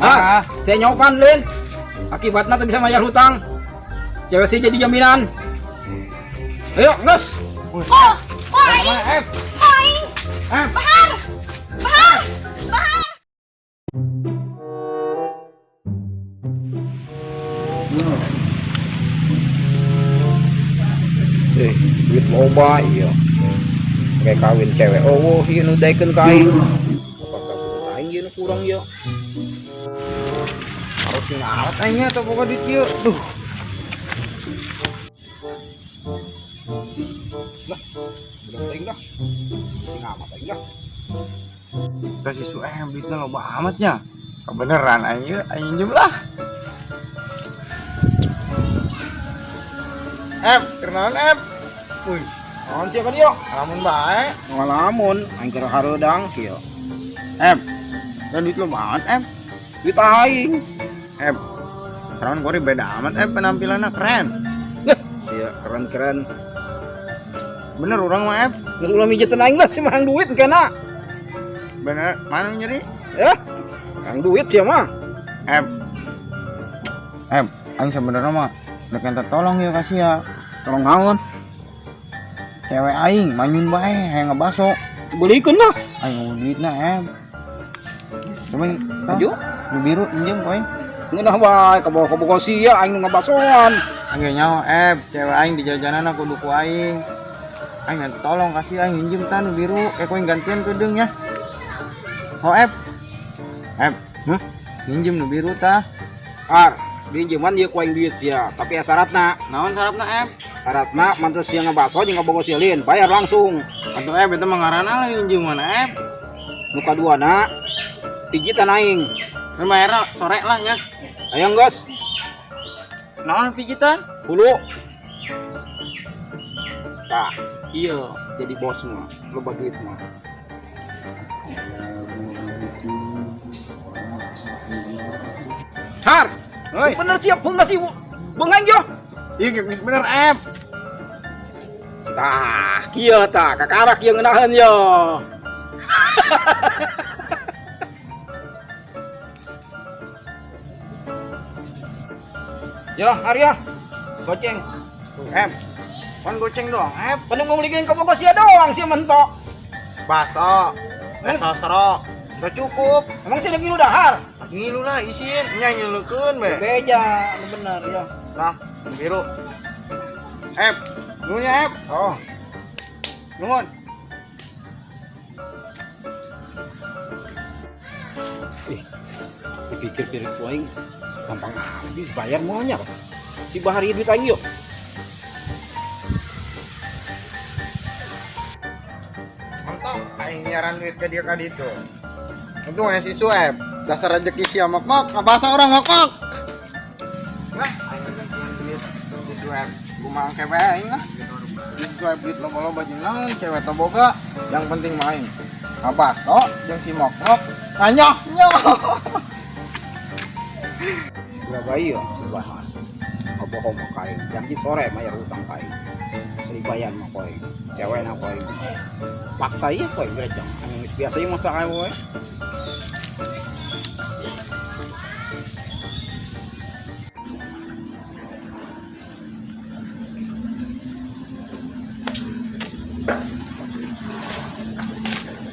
Ah, saya nyopan Lin. Akibatnya tuh bisa bayar hutang. Cewek sih jadi jaminan. Ayo, gas. Oh, Oi, Oi, Bahar, Bahar, Bahar. Duit loba iya. Kayak kawin cewek. Oh, ieu nu daekeun ka aing. Apakah aing ieu kurang ya? Harus ngalat aing nya teh boga duit ieu. Duh. Lah, belum teuing dah. Sing amat aing dah. Kita si Suem duitnya loba amatnya. Kebeneran aing jumlah. Kenalan Wih, Naon sia ka dieu? lamun bae. Ngalamun aing kira hareudang kieu. Dan duit lo banget Duit aing. Sekarang gue beda amat penampilannya keren. Sia keren-keren. Bener orang mah Geus ulah mijetin aing lah si mahang duit kena. bener mana nyeri. Ya. Kang duit sia mah. Aing sebenarnya mah udah kenta tolong ya kasih ya. Tolong naon? Cewek aing manyun bae hayang ngebaso. Belikeun lah. Aing mau duitna cuman Aju. nu biru injem poe. Ngeunah wae ka bawah sia aing nu ngabasoan. Angge nyaho cewek aing di jajanana kudu ku aing. Aing minta tolong kasih aing injem tan nu biru koe gantian kedeung nya. Oh injem nu biru tah. Ar, pinjeman ieu ku aing duit sia, tapi syaratna. Naon syaratna Syaratna mantes sia ngabaso jeung ngabogo silin, bayar langsung. Atuh eta mah ngaranna lain injeman Nu kaduana pijitan aing. Bayar sore lah nya. Aya geus. Naon pijitan? Hulu. Tah, kieu jadi bos mah, loba duit mah. Har, Oi. bener siap beungas ibu. Beungang yo. Iya geus bener Tah, kieu tah, kakarak kieu ngeunaheun yo. Yo, Arya. Goceng. Kon goceng doang Panu ngomongin ka bogo sia doang sia mentok. baso sosro udah cukup Emang sih ngilu dahar. ngilu lah isin nya nyeleukeun be Beja, bener ya. nah biru nunya Oh, nuhun dipikir-pikir ku aing gampang aja bayar moalnya. Si Bahar ieu duit aing yo. mantap aing nyaran duit ke dia ka ditu untung aya si Sueb dasar rezeki si mak ngabasa orang ngokok nah aing gantian duit si Sueb kumaha kebe aing lah si Sueb duit loba-loba jeung naon cewek teu boga yang penting main ngabaso jeung si mok-mok nganyoh Berapa yo si Bahar. Apa mau kain, janji sore bayar utang kain. Seribayan mah koe. Cewek na koe. Paksa ieu koe gerejang. Anu biasa ieu masak ae koe.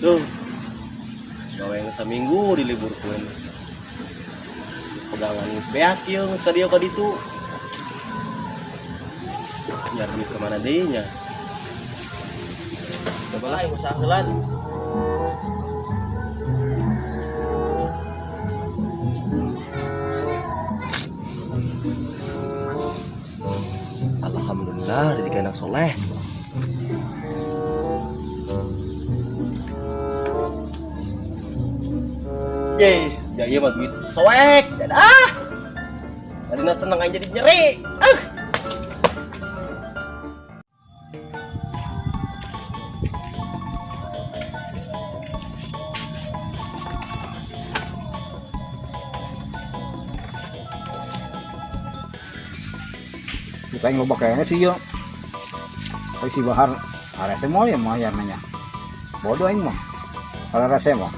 Tuh, gawe yang seminggu diliburkan. Pegangan geus beak ieu geus ka dieu ka ditu. Nyari duit kemana deui nya? Coba lah usaha heulan. Alhamdulillah jadi anak soleh. Yeay, jaya mah duit soek, dadah. Tadina seneng aja jadi nyeri. Kita yang loba kayaknya sih yo. Tapi si Bahar arese moal ya mah nanya. Bodoh aing mah. Kalau rasa mah.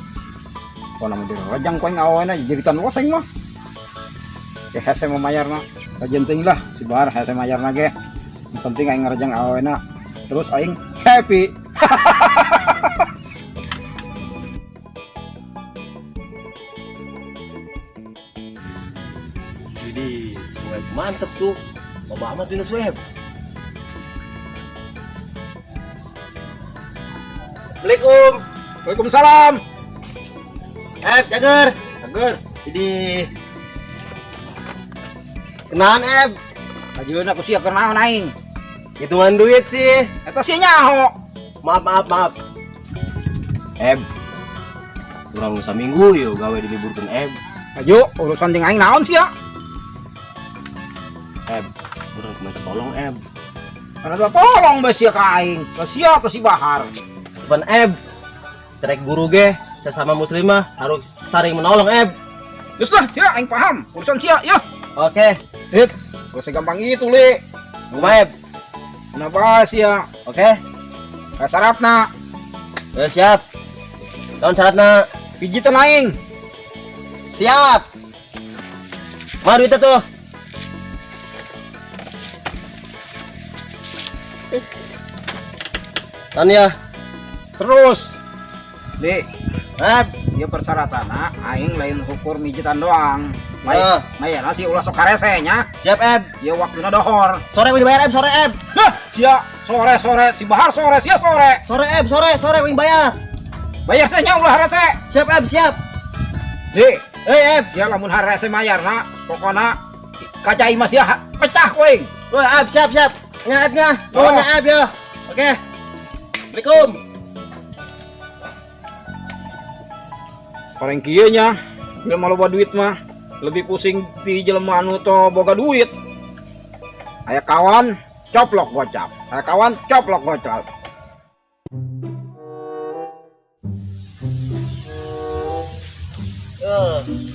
Kau namun dia rajang kau ngawain aja jadi tan waseng mah. Ke hese memayar na. Kajenting lah si Bahar hese mayar na ge. Yang penting aing ngarajang awain na. Terus aing happy. Jadi Sueb mantep tuh. Loba amat ini Sueb. Assalamualaikum. Waalaikumsalam. Jager. Agar Jadi kenalan ajeuna aku sia keur naon aing. hitungan duit sih. Eta sia nyaho. Maaf. Kurang saminggu yo gawe diliburkeun Ayo urusan ting aing naon sia? Kurang minta tolong Karena tolong bae sia ka aing. Ka sia ka si Bahar. Cuman cerek guru ge sesama muslimah harus saling menolong Geus lah sia aing paham. Urusan sia ya. Oke. Dit, gak segampang itu li. Kumaha Kenapa sia? Oke. Syaratna Siap. Tahun syaratna pijitan aing. siap. Mana duitnya tuh? Tan ya. Terus Di, Eb. dia persyaratan aing lain ukur mijitan doang. Ah. Maya nasi ulah sok karese nya. Siap Dia waktuna dohor. Sore wing bayar sore Nah, sia sore si Bahar sore sia sore. Sore wing bayar. Bayar teh nya ulah harese. Siap siap. Di, Siap. sia lamun harese mayarna pokona kacai mah sia pecah kuing. Wah, siap. Nyaetnya. Nuhun ya ya. Oke. Assalamualaikum. Pareng kieu nya, jelema loba duit mah lebih pusing di jelema anu to boga duit. Aya kawan coplok gocap. Aya kawan coplok gocap.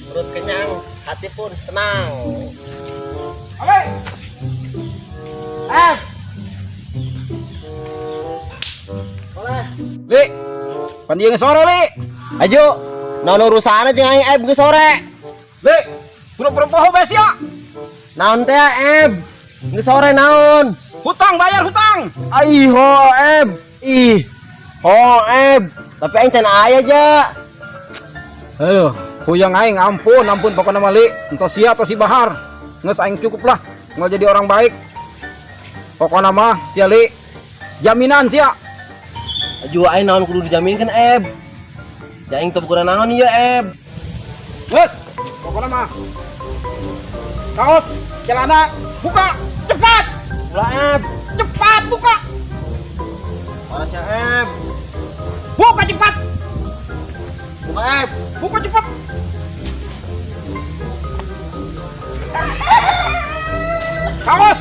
Perut kenyang, hati pun senang. Oke. Boleh. Li, pandieu sore li. Ayo, naon urusan aja aing ge sore. Li, pura-pura poho bees ya. Naon teh ge sore naon? Hutang bayar hutang. Aiho tapi aing teh aya aja. Aduh, huyang aing ampun pokokna mah li. Ento sia atau si Bahar. Geus aing cukup lah. Mau jadi orang baik. Pokokna mah sia li. Jaminan sia. Ayo aing naon kudu dijaminkan Jaing teu bukan naon ieu Geus, pokokna mah. Kaos, celana, buka, cepat. Ulah Cepat buka. Mana sia Buka cepat. Buka Buka cepat. Kaos,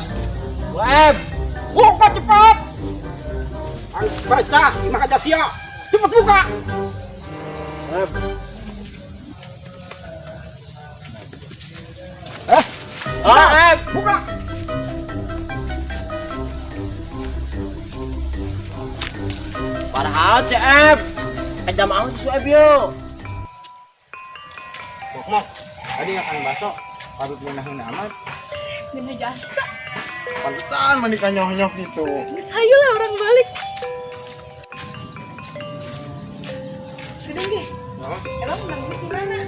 buka cepat. Baca, lima kaca sia. Cepat buka. Buka. Padahal jam amat si yo. Mok, tadi akan baso. Patut menahin amat. Bener jasa. Pantesan manika nyoh-nyoh gitu. Saya lah orang balik. Sudah nggih. Emang menangis di mana?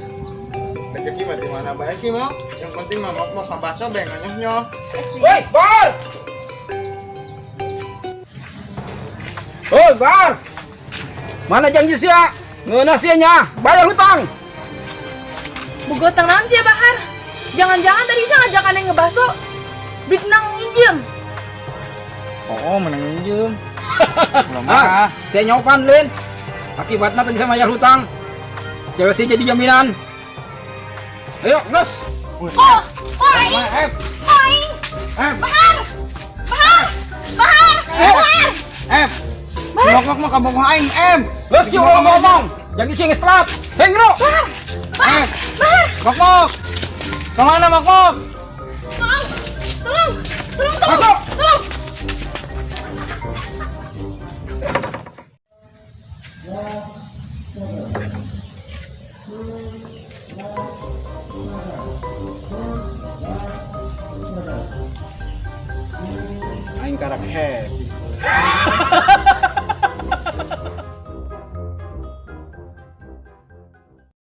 Rezeki mah di mana bae sih, Mok? Yang penting mah Mok mau baso bae nyoh-nyoh. Woi, Bar. Woi, Bar. Mana janji sia? Ngeunah sia nya, bayar hutang. Bogotang naon sih ya Bahar? Jangan-jangan tadi saya ngajak aneh ngebaso. Duit nang injem. Oh, menang injem. Saya nyopan Lin. Akibatnya tadi bisa bayar hutang. Cewek sih jadi jaminan. Ayo, gas. Oh, Bahar! Mok kabung aing, Gas sih orang ngomong. Jangan sih ngestrap. Hei, ngero. Bahar! Mok. Kemana Mok? Tolong! Masuk. Tolong! Aing karak happy.